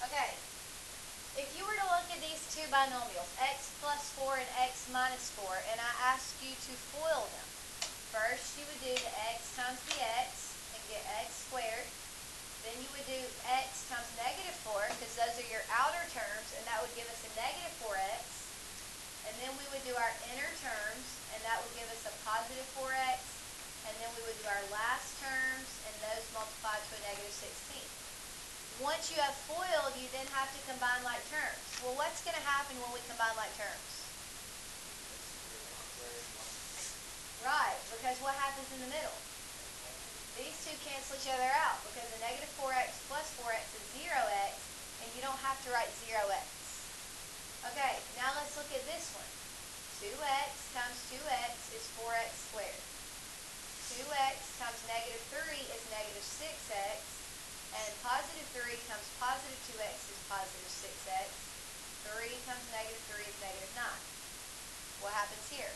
Okay, if you were to look at these two binomials, x plus 4 and x minus 4, and I asked you to FOIL them, first you would do the x times the x and get x squared. Then you would do x times negative 4, because those are your outer terms, and that would give us a negative 4x. And then we would do our inner terms, and that would give us a positive 4x. And then we would do our last terms, and those multiplied to a negative 16. Once you have FOILed, you then have to combine like terms. Well, what's going to happen when we combine like terms? Right, because what happens in the middle? These two cancel each other out, because a negative 4x plus 4x is 0x, and you don't have to write 0x. Okay, now let's look at this one. 2x times 2x is 4x squared. 2x times negative 3 is negative 6x, and positive 3 times positive 2x is positive 6x. 3 times negative 3 is negative 9. What happens here?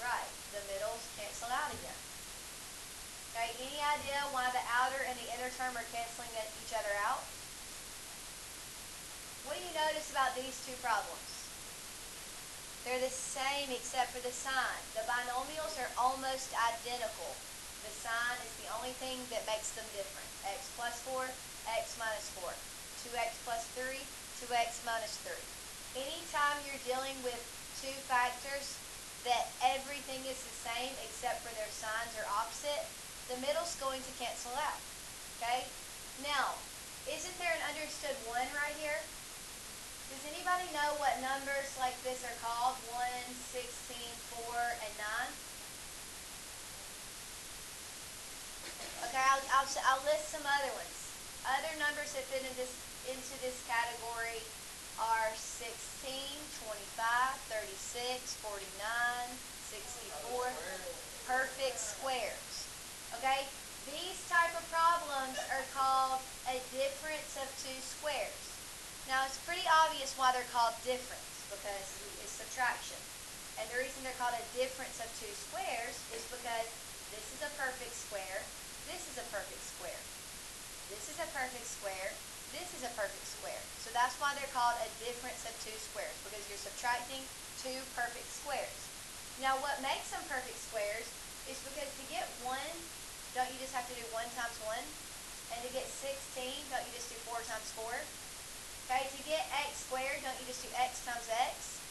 Right, the middles cancel out again. Okay, any idea why the outer and the inner term are canceling each other out? What do you notice about these two problems? They're the same except for the sign. The binomials are almost identical. The sign is the only thing that makes them different. X plus 4, x minus 4. 2x plus 3, 2x minus 3. Anytime you're dealing with two factors that everything is the same except for their signs are opposite, the middle's going to cancel out. Okay? Now, isn't there an understood 1 right here? Does anybody know what numbers like this are called? 1, 16, 4, and 9? Okay, I'll list some other ones. Other numbers that fit into this category are 16, 25, 36, 49, 64. Perfect squares. Okay? These type of problems are called a difference of two squares. Now, it's pretty obvious why they're called difference, because it's subtraction. And the reason they're called a difference of two squares is because this is a perfect square, this is a perfect square, this is a perfect square, this is a perfect square. So that's why they're called a difference of two squares, because you're subtracting two perfect squares. Now, what makes them perfect squares is because to get 1, don't you just have to do 1 times 1? And to get 16, don't you just do 4 times 4? Okay, to get x squared, don't you just do x times x?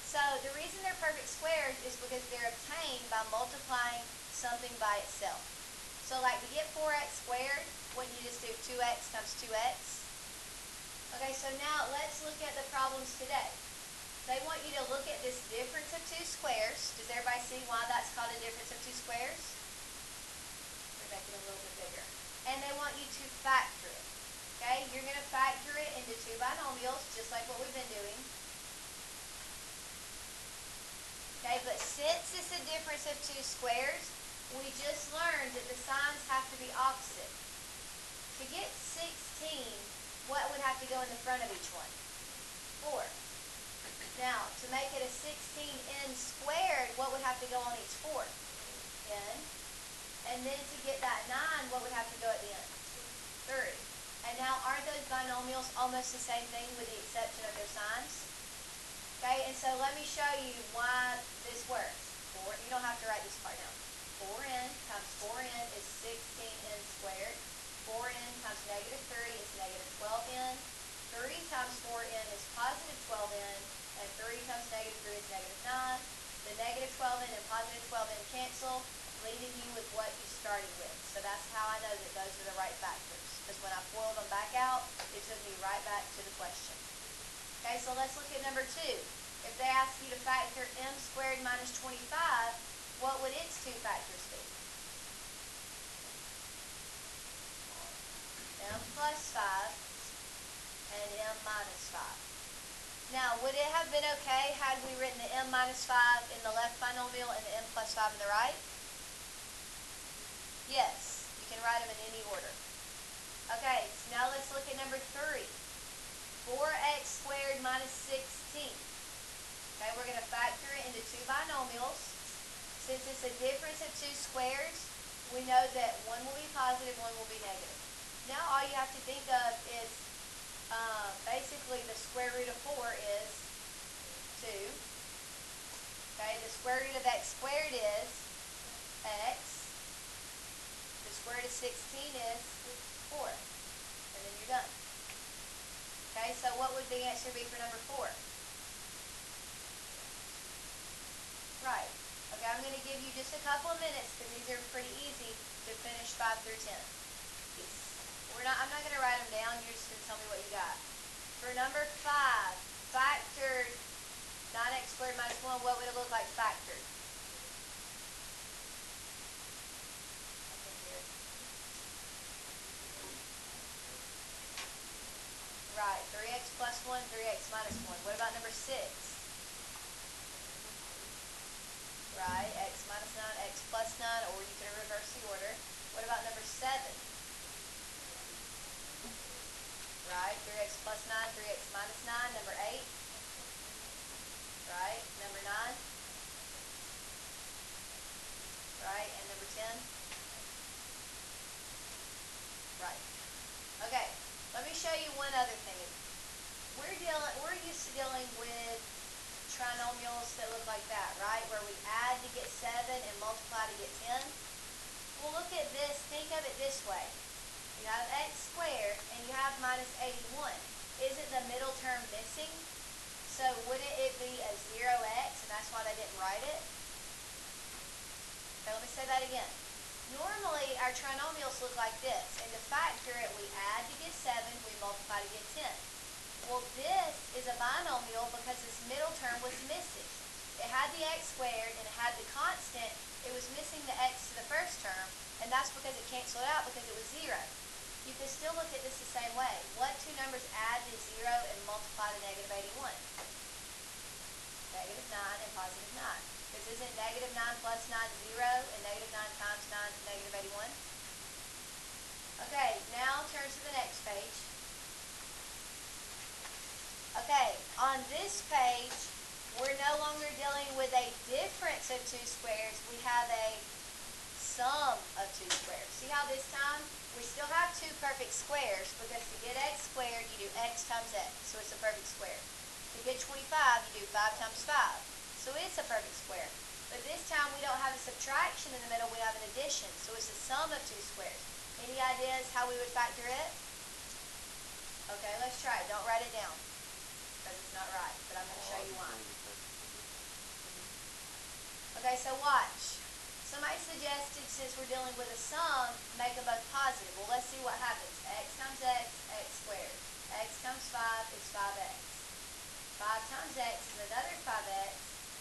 So the reason they're perfect squares is because they're obtained by multiplying something by itself. So like to get 4x squared, wouldn't you just do 2x times 2x? Okay, so now let's look at the problems today. They want you to look at this difference of two squares. Does everybody see why that's called a difference of two squares? We'll make it a little bit bigger. And they want you to factor it. Okay, you're going to factor it into two binomials, just like what we've been doing. Okay, but since it's a difference of two squares, we just learned that the signs have to be opposite. To get 16, what would have to go in the front of each one? 4. Now, to make it a 16n squared, what would have to go on each 4? N. And then to get that 9, what would have to go at the end? 3. And now, aren't those binomials almost the same thing with the exception of their signs? Okay, and so let me show you why this works. You don't have to write this part down. 4n times 4n is 16n squared. 4n times negative 3 is negative 12n. 3 times 4n is positive 12n. And 3 times negative 3 is negative 9. The negative 12n and positive 12n cancel, leaving you with what you started with. So that's how I know that those are the right factors. Because when I FOILed them back out, it took me right back to the question. Okay, so let's look at number 2. If they ask you to factor m squared minus 25, what would its two factors be? M plus 5 and m minus 5. Now, would it have been okay had we written the m minus 5 in the left binomial and the m plus 5 in the right? Yes, you can write them in any order. Okay, so now let's look at number 3. 4x squared minus 16. Okay, we're going to factor it into two binomials. Since it's a difference of two squares, we know that one will be positive, one will be negative. Now all you have to think of is basically the square root of 4 is 2. Okay, the square root of x squared is x. The square root of 16 is 4. And then you're done. Okay, so what would the answer be for number 4? Right. Okay, I'm going to give you just a couple of minutes because these are pretty easy to finish 5 through 10. I'm not going to write them down. You're just going to tell me what you got. For number 5, factored 9x squared minus 1, what would it look like factored? I can hear it. Right, 3x plus 1, 3x minus 1. What about number 6? Right, x minus 9, x plus 9, or you can reverse the order. What about number 7? Right, 3x plus 9, 3x minus 9. Number 8? Right, number 9? Right, and number 10? Right. Okay, let me show you one other thing. We're used to dealing with trinomials that look like that, right? Where we add to get 7 and multiply to get 10. Well, look at this. Think of it this way. You have x squared and you have minus 81. Isn't the middle term missing? So wouldn't it be a 0x, and that's why they didn't write it? Okay, let me say that again. Normally, our trinomials look like this. And to factor it, we add to get 7, we multiply to get 10. Well, this is a binomial because this middle term was missing. It had the x squared and it had the constant. It was missing the x to the first term, and that's because it canceled out because it was 0. You can still look at this the same way. What two numbers add to 0 and multiply to negative 81? Negative 9 and positive 9. Because isn't negative 9 plus 9 0, and negative 9 times 9 is negative 81? Okay, now turn to the next page. Okay, on this page, we're no longer dealing with a difference of two squares. We have a sum of two squares. See how this time we still have two perfect squares because to get x squared, you do x times x, so it's a perfect square. To get 25, you do 5 times 5, so it's a perfect square. But this time we don't have a subtraction in the middle, we have an addition, so it's a sum of two squares. Any ideas how we would factor it? Okay, let's try it. Don't write it down because it's not right, but I'm going to show you why. Okay, so watch. Somebody suggested, since we're dealing with a sum, make them both positive. Well, let's see what happens. X times x, x squared. X times 5 is 5x. 5 times x is another 5x,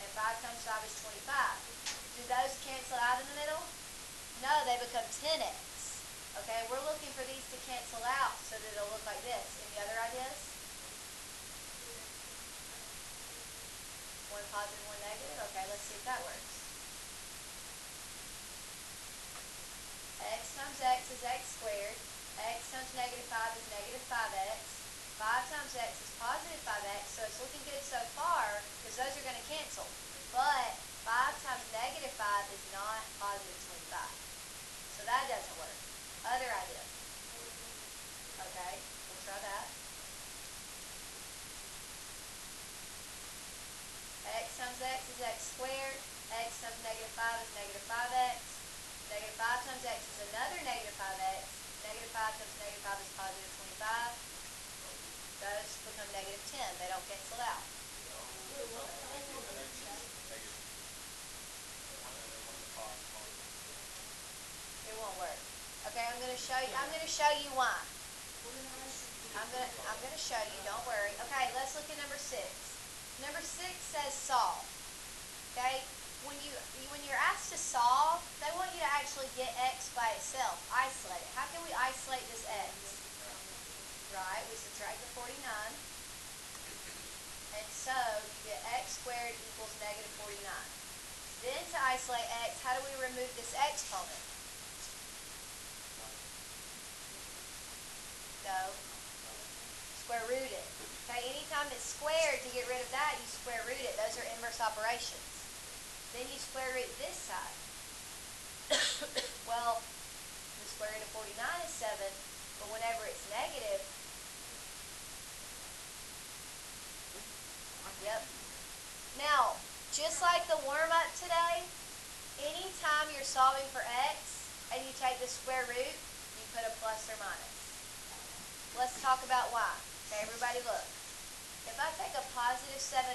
and 5 times 5 is 25. Do those cancel out in the middle? No, they become 10x. Okay, we're looking for these to cancel out so that it'll look like this. Any other ideas? One positive, one negative? Okay, let's see if that works. X times x is x squared. X times negative 5 is negative 5x. 5 times x is positive 5x, so it's looking good so far because those are going to cancel. But 5 times negative 5 is not positive 25. So that doesn't work. Other ideas? Okay, we'll try that. X times x is x squared. X times negative 5 is negative 5x. Negative 5 times x is another negative 5x. Negative 5 times negative 5 is positive 25. Those become negative 10. They don't cancel out. It won't work. Okay, I'm going to show you. I'm going to show you why. I'm going to show you. Don't worry. Okay, let's look at number 6. Number 6 says solve. Okay, when you're asked to solve, they want you to actually get x by itself. Isolate it. How can we isolate this x? Right, we subtract the 49. And so you get x squared equals negative 49. Then to isolate x, how do we remove this exponent? No. Square root it. Okay, anytime it's squared, to get rid of that, you square root it. Those are inverse operations. Then you square root this side. Well, the square root of 49 is 7. But whenever it's negative, yep. Now, just like the warm-up today, anytime you're solving for x and you take the square root, you put a plus or minus. Let's talk about y. Okay, everybody look. If I take a positive 7i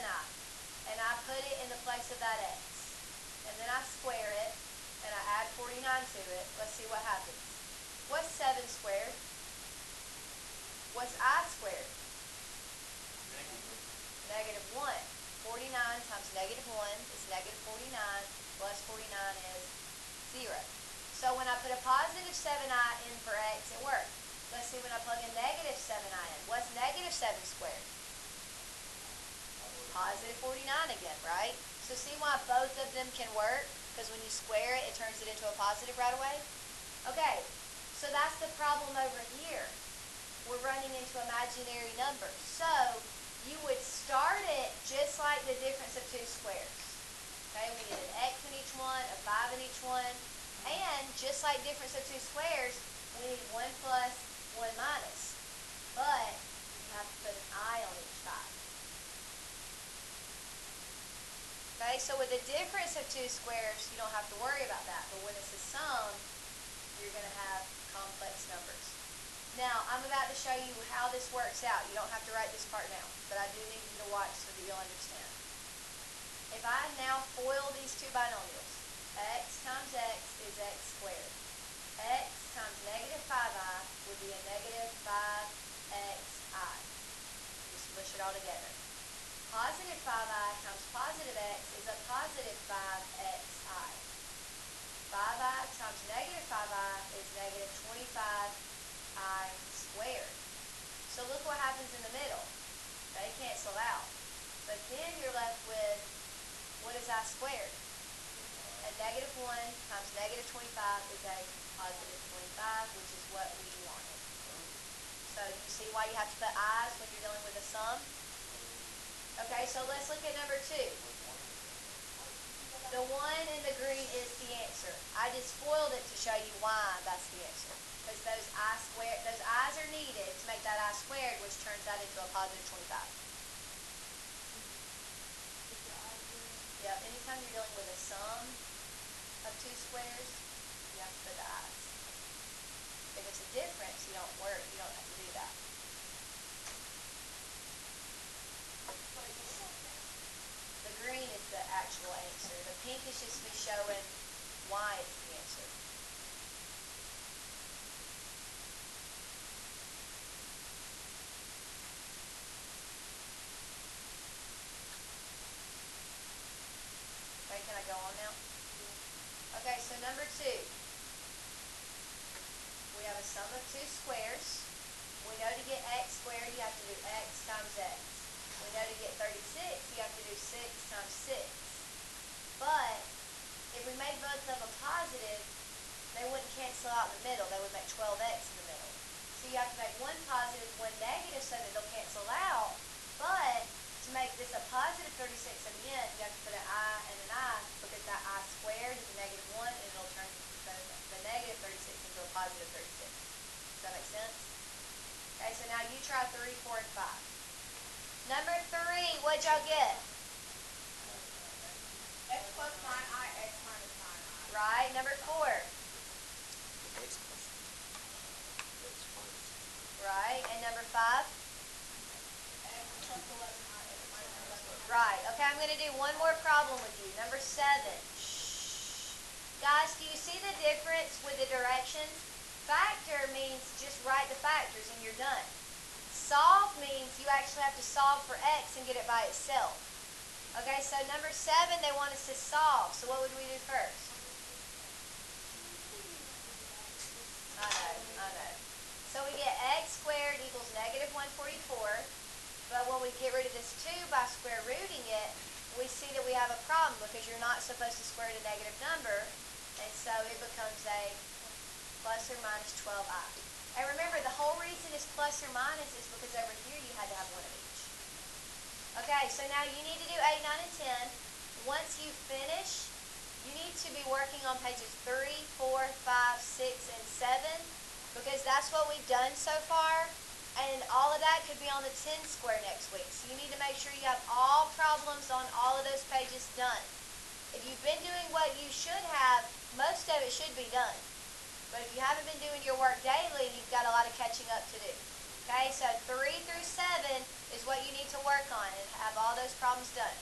and I put it in the place of that x, and then I square it, and I add 49 to it, let's see what happens. What's 7 squared? What's I squared? Negative 1. 49 times negative 1 is negative 49, plus 49 is 0. So when I put a positive 7i in for x, it worked. Let's see when I plug in negative 7i in. What's negative 7 squared? Positive 49 again, right? So see why both of them can work? Because when you square it, it turns it into a positive right away? Okay, so that's the problem over here. We're running into imaginary numbers. So you would start it just like the difference of two squares. Okay, we need an x in each one, a 5 in each one, and just like difference of two squares, we need 1 plus, 1 minus. But you have to put an I on each side. Okay, so with the difference of two squares, you don't have to worry about that. But when it's a sum, you're going to have complex numbers. Now, I'm about to show you how this works out. You don't have to write this part now, but I do need you to watch so that you'll understand. If I now FOIL these two binomials, x times x is x squared. X times negative 5i would be a negative 5xi. Just push it all together. Positive 5i times positive x is a positive 5xi. 5i times negative 5i is negative 25i squared. So look what happens in the middle. They cancel out. But then you're left with, what is I squared? A negative 1 times negative 25 is a positive 25, which is what we wanted. So you see why you have to put i's when you're dealing with a sum? Okay, so let's look at number 2. The 1 in the green is the answer. I just FOILed it to show you why that's the answer. Because those i's are needed to make that I squared, which turns that into a positive 25. Yep, anytime you're dealing with a sum of two squares, you have to put the i's. If it's a difference, you don't have to do that. The green is the actual answer. The pink is just me showing why it's the answer. Okay, can I go on now? Okay, so number 2. We have a sum of two squares. We know to get x squared, you have to do x times x. We know to get 36, you have to do 6 times 6. But if we made both of them positive, they wouldn't cancel out in the middle. They would make 12x in the middle. So you have to make one positive, one negative so that they'll cancel out. But to make this a positive 36 in the end, you have to put an I and an I, because that I squared is a negative 1, and it'll turn the negative 36 into a positive 36. Does that make sense? Okay, so now you try 3, 4, and 5. Number 3, what'd y'all get? X plus 9i, x minus 9i. Right. Number 4. Right. And number 5? X plus 11i, x minus 11i. Right. Okay, I'm going to do one more problem with you. Number 7. Shh. Guys, do you see the difference with the directions? Factor means just write the factors and you're done. Solve means you actually have to solve for x and get it by itself. Okay, so number 7, they want us to solve. So what would we do first? I know. So we get x squared equals negative 144. But when we get rid of this 2 by square rooting it, we see that we have a problem because you're not supposed to square a negative number. And so it becomes a plus or minus 12i. And remember, the whole reason it's plus or minus is because over here you had to have one of each. Okay, so now you need to do 8, 9, and 10. Once you finish, you need to be working on pages 3, 4, 5, 6, and 7. because that's what we've done so far, and all of that could be on the 10 square next week. So you need to make sure you have all problems on all of those pages done. If you've been doing what you should have, most of it should be done. But if you haven't been doing your work daily, you've got a lot of catching up to do. Okay, so 3 through 7 is what you need to work on and have all those problems done.